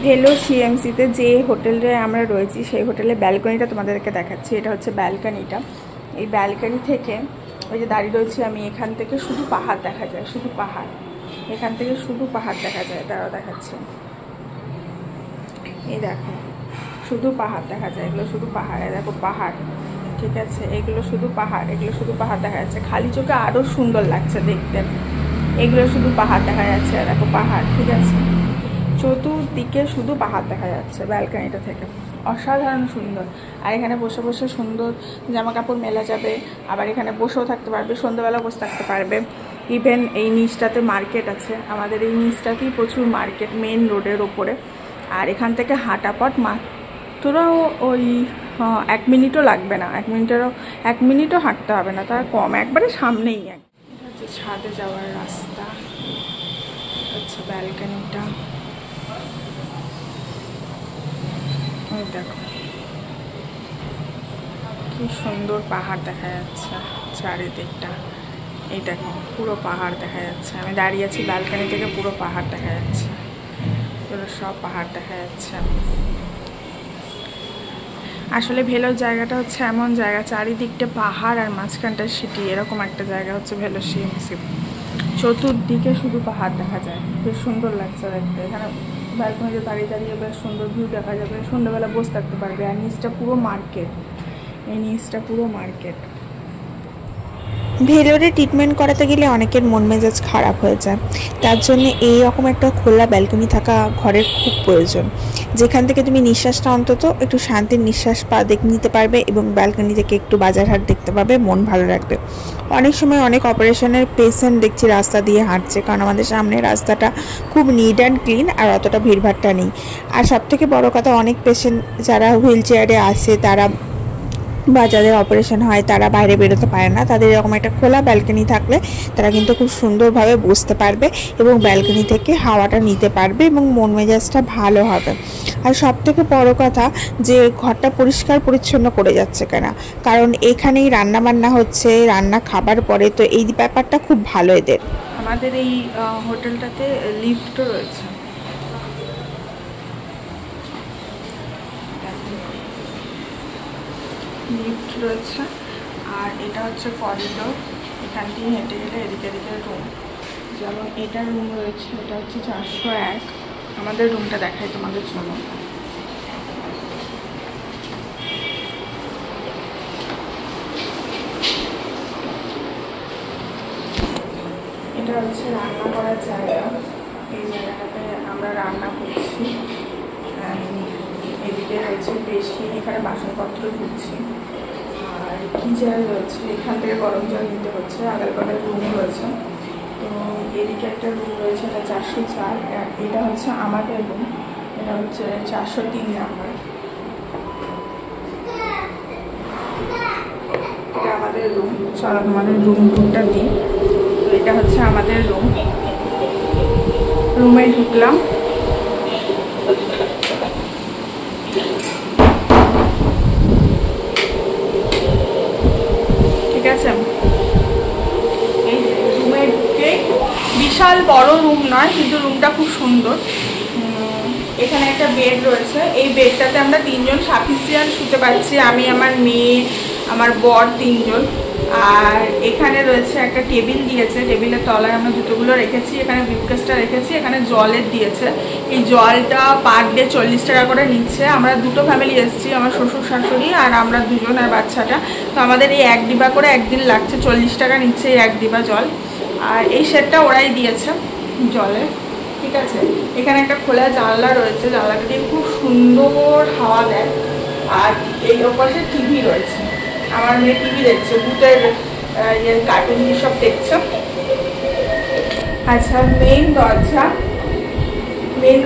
ভেলো সিএমসিতে যে হোটেলে আমরা রয়েছি সেই হোটেলের ব্যালকনিটা তোমাদেরকে দেখাচ্ছি। এটা হচ্ছে ব্যালকনিটা। এই ব্যালকনি থেকে ওই যে দাঁড়িয়ে রয়েছি আমি, এখান থেকে শুধু পাহাড় দেখা যায়, শুধু পাহাড়। এখান থেকে শুধু পাহাড় দেখা যায়, তারাও দেখাচ্ছে। এই দেখো শুধু পাহাড় দেখা যায়, এগুলো শুধু পাহাড়। দেখো পাহাড়, ঠিক আছে, এগুলো শুধু পাহাড়, এগুলো শুধু পাহাড় দেখা যাচ্ছে। খালি চোখে আরও সুন্দর লাগছে দেখতে। এগুলো শুধু পাহাড় দেখা যাচ্ছে, দেখো পাহাড়, ঠিক আছে। চতুর্দিকে শুধু পাহাড় দেখা যাচ্ছে ব্যালকনিটা থেকে, অসাধারণ সুন্দর। আর এখানে বসে বসে সুন্দর জামা কাপড় মেলা যাবে, আবার এখানে বসেও থাকতে পারবে, সন্ধ্যাবেলা বসে থাকতে পারবে। ইভেন এই নিচটাতে মার্কেট আছে, আমাদের এই নিচটাতেই প্রচুর মার্কেট, মেন রোডের ওপরে। আর এখান থেকে হাঁটা পথ মাত্র ওই 1 মিনিটও লাগবে না, 1 মিনিটও হাঁটতে হবে না, তার কম, একবারে সামনেই। এটা হচ্ছে ছাদে যাওয়ার রাস্তা, হচ্ছে ব্যালকনিটা। ওই দেখো কি সুন্দর পাহাড় দেখা যাচ্ছে চারিদিকটা। এই দেখো পুরো পাহাড় দেখা যাচ্ছে, আমি দাঁড়িয়ে আছি ব্যালকনি থেকে, পুরো পাহাড় দেখা যাচ্ছে, পুরো সব পাহাড় দেখা যাচ্ছে। আসলে ভেলোর জায়গাটা হচ্ছে এমন জায়গা, চারিদিকটা পাহাড় আর মাঝখানটা সিটি, এরকম একটা জায়গা হচ্ছে ভেলো সিএমসি। চতুর্দিকে শুধু পাহাড় দেখা যায়, বেশ সুন্দর লাগছে দেখতে। এখানে ব্যালকনিতে দাঁড়িয়ে দাঁড়িয়ে বেশ সুন্দর ভিউ দেখা যাবে, সন্ধ্যাবেলা বসে থাকতে পারবে। আর নিচটা পুরো মার্কেট, এই নিচটা পুরো মার্কেট। ভেলোরে ট্রিটমেন্ট করাতে গেলে অনেকের মন মেজাজ খারাপ হয়ে যায়, তার জন্য এইরকম একটা খোলা ব্যালকনি থাকা ঘরের খুব প্রয়োজন, যেখান থেকে তুমি নিঃশ্বাসটা অন্তত একটু শান্তির নিঃশ্বাস নিতে পারবে এবং ব্যালকনি থেকে একটু বাজারহাট দেখতে পাবে, মন ভালো রাখবে। অনেক সময় অনেক অপারেশনের পেশেন্ট দেখছি রাস্তা দিয়ে হাঁটছে, কারণ আমাদের সামনে রাস্তাটা খুব নিট অ্যান্ড ক্লিন আর অতটা ভিড়ভাড়টা নেই। আর সবথেকে বড় কথা, অনেক পেশেন্ট যারা হুইল চেয়ারে আসে তারা বা যাদের অপারেশন হয় তারা বাইরে বেরোতে পারে না, তাদের এরকম একটা খোলা ব্যালকনি থাকলে তারা কিন্তু খুব সুন্দরভাবে বসতে পারবে এবং ব্যালকনি থেকে হাওয়াটা নিতে পারবে এবং মন মেজাজটা ভালো হবে। আর সবথেকে বড় কথা যে ঘরটা পরিষ্কার পরিচ্ছন্ন করে যাচ্ছে কেন, কারণ এখানেই রান্না বান্না হচ্ছে, রান্না খাবার পরে, তো এই ব্যাপারটা খুব ভালো এদের। আমাদের এই হোটেলটাতে লিফটও রয়েছে, লিফট রয়েছে। আর এটা হচ্ছে করিডোর, এখান দিয়ে হেঁটে গেলে এদিকে এদিকে রুম, যেমন এটা রুম রয়েছে, এটা হচ্ছে 401। আমাদের রুমটা দেখাই তোমাদের জন্য। এটা হচ্ছে রান্না করার জায়গা, এই জায়গাটাতে আমরা রান্না করছি। এদিকে রয়েছে বেশি, এখানে বাসনপত্র ধুচ্ছি। আর কিচেন রয়েছে, এখান থেকে গরম জল নিতে হচ্ছে। আগের বাগের রুম রয়েছে, তো এদিকে একটা রুম রয়েছে, এটা 404। এটা হচ্ছে আমাদের রুম, এটা হচ্ছে 403 নাম্বার। এটা আমাদের রুম, চলো তোমাদের রুমটা দিই। তো এটা হচ্ছে আমাদের রুম, রুমে ঢুকলাম। ঠিক আছে, এই রুমে ঢুকে, বিশাল বড় রুম নয় কিন্তু রুমটা খুব সুন্দর। এখানে একটা বেড রয়েছে, এই বেডটাতে আমরা 3 জন সাফিসিয়েন্ট শুতে পারছি, আমি, আমার মেয়ে, আমার বর, 3 জন। আর এখানে রয়েছে একটা টেবিল দিয়েছে, টেবিলের তলায় আমরা জুতোগুলো রেখেছি, এখানে ব্রিফকেসটা রেখেছি, এখানে জলের দিয়েছে। এই জলটা পার ডে 40 টাকা করে নিচ্ছে। আমরা 2টো ফ্যামিলি এসেছি, আমার শ্বশুর শাশুড়ি আর আমরা 2 জন আর বাচ্চাটা। তো আমাদের এই 1 ডিবা করে একদিন লাগছে, 40 টাকা নিচ্ছে এই 1 ডিবা জল। আর এই সেটটা ওরাই দিয়েছে জলের, ঠিক আছে। এখানে একটা খোলা জানলা রয়েছে, জানলাটা দিয়ে খুব সুন্দর হাওয়া দেয়। আর এই ওপাশে টিভি রয়েছে, আমার মেয়ে টিভি দেখছে, ভূতের কার্টুন সব দেখছে। আচ্ছা, মেইন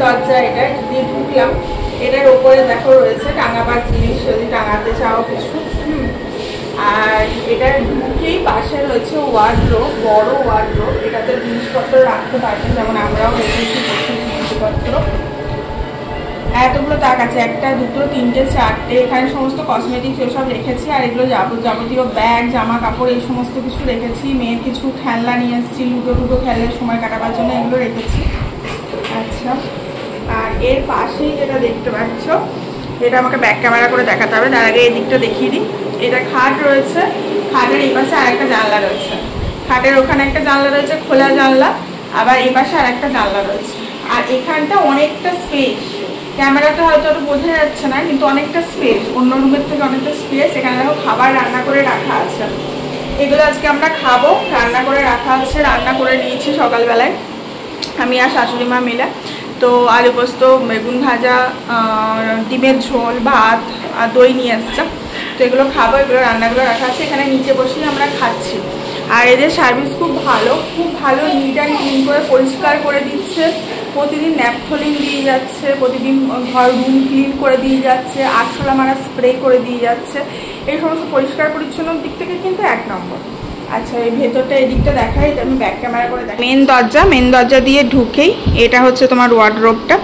দরজা এটা দিয়ে ঢুকলাম। এটার ওপরে দেখো রয়েছে টাঙাবার জিনিস, যদি টাঙাতে চাও কিছু। আর এটা ঢুকেই পাশে রয়েছে ওয়ার্ডরোব, বড় ওয়ার্ডরোব, এটাতে জিনিসপত্র রাখতে পারবেন, যেমন আমরাও রেখেছি প্রচুর জিনিসপত্র। এতগুলো তাক আছে, 1, 2, 3, 4টে, এখানে সমস্ত কসমেটিক্স এসব রেখেছি। আর এগুলো যাবতীয় ব্যাগ, জামা কাপড়, এই সমস্ত কিছু রেখেছি। মেয়ের কিছু খেলনা নিয়ে এসেছি, লুডো খেলে সময় কাটাবার জন্য, এগুলো রেখেছি। আচ্ছা, আর এর পাশেই যেটা দেখতে পাচ্ছ, এটা আমাকে ব্যাক ক্যামেরা করে দেখাতে হবে, তার আগে এই দিকটা দেখিয়ে দিই। এটা খাট রয়েছে, খাটের এই পাশে আর একটা জানলা রয়েছে, খাটের ওখানে একটা জানলা রয়েছে খোলা জানলা, আবার এই পাশে আর একটা জানলা রয়েছে। আর এখানটা অনেকটা স্পেস, ক্যামেরাতে হয়তো ওটা বোঝা যাচ্ছে না, কিন্তু অনেকটা স্পেস, অন্য রুমের থেকে অনেকটা স্পেস। এখানে দেখো খাবার রান্না করে রাখা আছে, এগুলো আজকে আমরা খাবো, রান্না করে রাখা আছে, রান্না করে নিয়েছি সকালবেলায় আমি আর শাশুড়ি মা মিলে। তো আলু পোস্ত, বেগুন ভাজা, ডিমের ঝোল, ভাত আর দই নিয়ে আসছে, তো এগুলো খাবো, এগুলো রান্নাগুলো রাখা আছে। এখানে নিচে বসেই আমরা খাচ্ছি। আর এদের সার্ভিস খুব ভালো, খুব ভালো, নিট অ্যান্ড ক্লিন করে পরিষ্কার করে দিচ্ছে, প্রতিদিন ন্যাপথলিন দিয়ে যাচ্ছে, প্রতিদিন ঘর রুম ক্লিন করে দিয়ে যাচ্ছে, আরশোলা মারা স্প্রে করে দিয়ে যাচ্ছে, এই সমস্ত পরিষ্কার পরিচ্ছন্নর দিক থেকে কিন্তু 1 নম্বর। আচ্ছা, এই ভেতরটা এদিকটা দেখাই, আমি ব্যাক ক্যামেরা করে দেখাই। মেন দরজা দিয়ে ঢুকেই এটা হচ্ছে তোমার ওয়ার্ডরোবটা।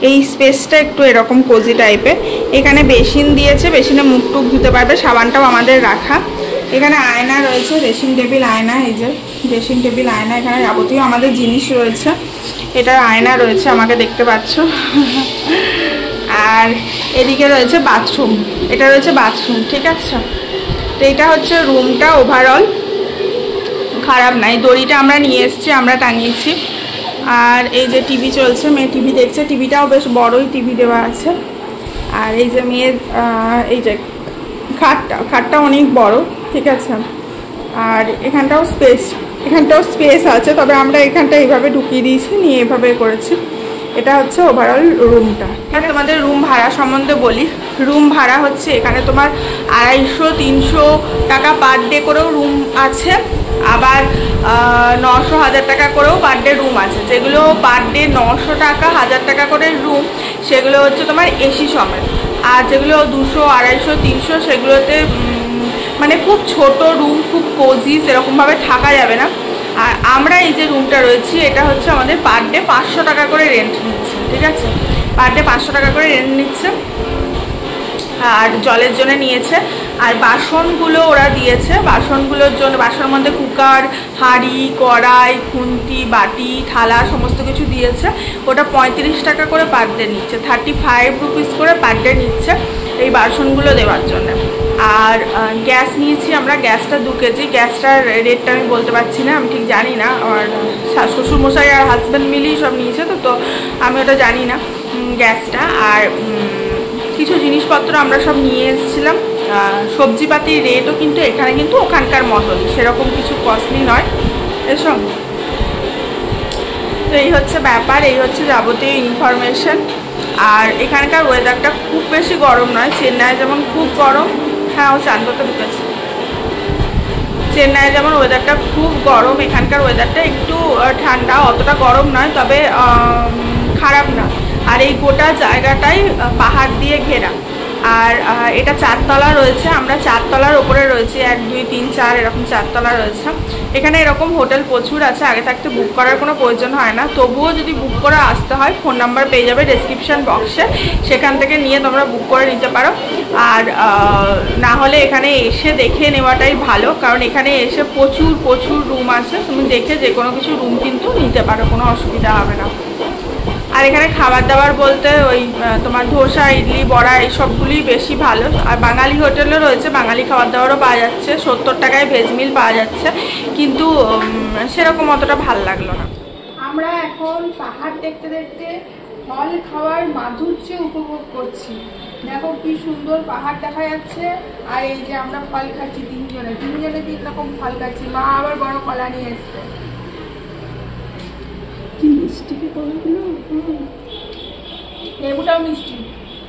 এই স্পেসটা একটু এরকম কোজি টাইপের। এখানে বেসিন দিয়েছে, বেসিনে মুখ টুক ধুতে পারবে, সাবানটাও আমাদের রাখা। এখানে আয়না রয়েছে, ড্রেসিং টেবিল আয়না, এই যে ড্রেসিং টেবিল আয়না, এখানে যাবতীয় আমাদের জিনিস রয়েছে। এটা আয়না রয়েছে, আমাকে দেখতে পাচ্ছ। আর এদিকে রয়েছে বাথরুম, এটা রয়েছে বাথরুম, ঠিক আছে। তো এটা হচ্ছে রুমটা ওভারঅল খারাপ নাই। দড়িটা আমরা নিয়ে এসেছি, আমরা টাঙিয়েছি। আর এই যে টিভি চলছে, মেয়ে টিভি দেখছে, টিভিটাও বেশ বড়ই টিভি দেওয়া আছে। আর এই যে মেয়ের এই যে খাটটা অনেক বড়, ঠিক আছে। আর এখানটাও স্পেস আছে, তবে আমরা এখানটা এইভাবে ঢুকিয়ে দিয়েছি, নিয়ে এভাবে করেছি। এটা হচ্ছে ওভারঅল রুমটা। আর তোমাদের রুম ভাড়া সম্বন্ধে বলি, রুম ভাড়া হচ্ছে এখানে তোমার 250-300 টাকা পার ডে করেও রুম আছে, আবার 900-1000 টাকা করেও পার ডে রুম আছে। যেগুলো পার ডে 900 টাকা 1000 টাকা করে রুম, সেগুলো হচ্ছে তোমার এসি সমেত। আর যেগুলো 200, 250, 300 সেগুলোতে মানে খুব ছোট রুম, খুব কোজি, সেরকমভাবে থাকা যাবে না। আর আমরা এই যে রুমটা রয়েছি, এটা হচ্ছে আমাদের পার ডে 500 টাকা করে রেন্ট নিচ্ছে, ঠিক আছে। পার ডে 500 টাকা করে রেন্ট নিচ্ছে। আর জলের জন্য নিয়েছে, আর বাসনগুলো ওরা দিয়েছে। বাসনগুলোর জন্য, বাসনের মধ্যে কুকার, হাঁড়ি, কড়াই, খুন্তি, বাটি, থালা সমস্ত কিছু দিয়েছে। ওটা 35 টাকা করে পার ডে নিচ্ছে, 35 রুপিস করে পার ডে নিচ্ছে এই বাসনগুলো দেওয়ার জন্য। আর গ্যাস নিয়েছি আমরা, গ্যাসটা 2 কেজি। গ্যাসটার রেটটা আমি বলতে পারছি না, আমি ঠিক জানি না। আর শ্বশুরমশাই আর হাজব্যান্ড মিলিয়ে সব নিয়েছে, তো আমি ওটা জানি না গ্যাসটা। আর কিছু জিনিসপত্র আমরা সব নিয়ে এসেছিলাম। সবজিপাতির রেটও কিন্তু এখানে কিন্তু ওখানকার মতনই, সেরকম কিছু কস্টলি নয় এসব। তো এই হচ্ছে ব্যাপার, এই হচ্ছে যাবতীয় ইনফরমেশন। আর এখানকার ওয়েদারটা খুব বেশি গরম নয়, চেন্নাই যেমন খুব গরম। হ্যাঁ, ও চান করতে ঢুকেছে। চেন্নাই যেমন ওয়েদারটা খুব গরম, এখানকার ওয়েদারটা একটু ঠান্ডা, অতটা গরম নয়, তবে খারাপ না। আর এই গোটা জায়গাটাই পাহাড় দিয়ে ঘেরা। আর এটা 4 তলা রয়েছে, আমরা 4 তলার ওপরে রয়েছি, 1, 2, 3, 4 এরকম 4 তলা রয়েছে। এখানে এরকম হোটেল প্রচুর আছে, আগে থাকতে বুক করার কোনো প্রয়োজন হয় না। তবুও যদি বুক করে আসতে হয়, ফোন নাম্বার পেয়ে যাবে ডেসক্রিপশন বক্সে, সেখান থেকে নিয়ে তোমরা বুক করে নিতে পারো। আর না হলে এখানে এসে দেখে নেওয়াটাই ভালো, কারণ এখানে এসে প্রচুর রুম আছে, তুমি দেখে যে কোনো কিছু রুম কিন্তু নিতে পারো, কোনো অসুবিধা হবে না। আর এখানে খাবার দাবার বলতে ওই তোমার ধোসা, ইডলি, বড়া এইসবগুলোই বেশি ভালো। আর বাঙালি হোটেলও রয়েছে, বাঙালি খাবার দাবারও পাওয়া যাচ্ছে, 70 টাকায় ভেজ মিল পাওয়া যাচ্ছে, কিন্তু সেরকম অতটা ভালো লাগলো না। আমরা এখন পাহাড় দেখতে দেখতে ফল খাওয়ার মাধুর্য উপভোগ করছি। দেখো কি সুন্দর পাহাড় দেখা যাচ্ছে। আর এই যে আমরা ফল খাচ্ছি, তিনজনে 3 রকম ফল খাচ্ছি। মা আবার বড় কলা নিয়ে এসছে। লেবুটাও মিষ্টি,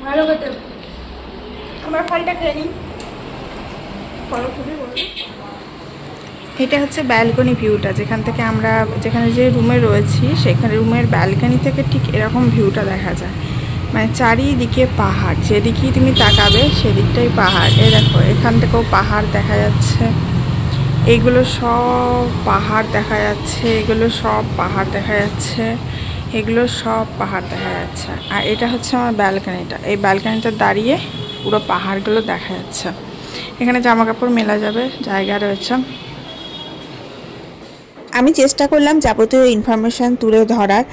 ভালো খেতে। আমরা ফলটা খেয়ে নিই। এটা হচ্ছে ব্যালকনি ভিউটা, যেখান থেকে আমরা যেখানে যে রুমে রয়েছি, সেখানে রুমের ব্যালকনি থেকে ঠিক এরকম ভিউটা দেখা যায়। মানে চারিদিকে পাহাড়, যেদিকেই তুমি তাকাবে সেদিকটাই পাহাড়। এই দেখো, এখান থেকেও পাহাড় দেখা যাচ্ছে, এইগুলো সব পাহাড় দেখা যাচ্ছে, এগুলো সব পাহাড় দেখা যাচ্ছে, এগুলো সব পাহাড় দেখা যাচ্ছে। আর এটা হচ্ছে আমার ব্যালকনিটা, এই ব্যালকনিটা দাঁড়িয়ে পুরো পাহাড়গুলো দেখা যাচ্ছে। এখানে জামা কাপড় মেলা যাবে জায়গা রয়েছে। আমি চেষ্টা করলাম যাবতীয় ইনফরমেশান তুলে ধরার,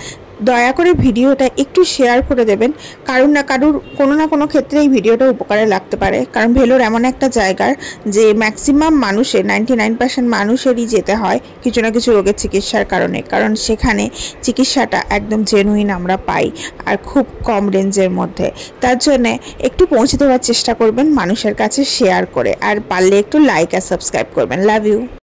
দয়া করে ভিডিওটা একটু শেয়ার করে দেবেন, কারুর না কারুর কোনো না কোনো ক্ষেত্রে এই ভিডিওটা উপকারে লাগতে পারে। কারণ ভেলোর এমন একটা জায়গার যে ম্যাক্সিমাম মানুষের 99% মানুষেরই যেতে হয় কিছু না কিছু রোগের চিকিৎসার কারণে, কারণ সেখানে চিকিৎসাটা একদম জেনুইন আমরা পাই আর খুব কম রেঞ্জের মধ্যে। তার জন্যে একটু পৌঁছে দেওয়ার চেষ্টা করবেন মানুষের কাছে শেয়ার করে, আর পারলে একটু লাইক আর সাবস্ক্রাইব করবেন। Love you.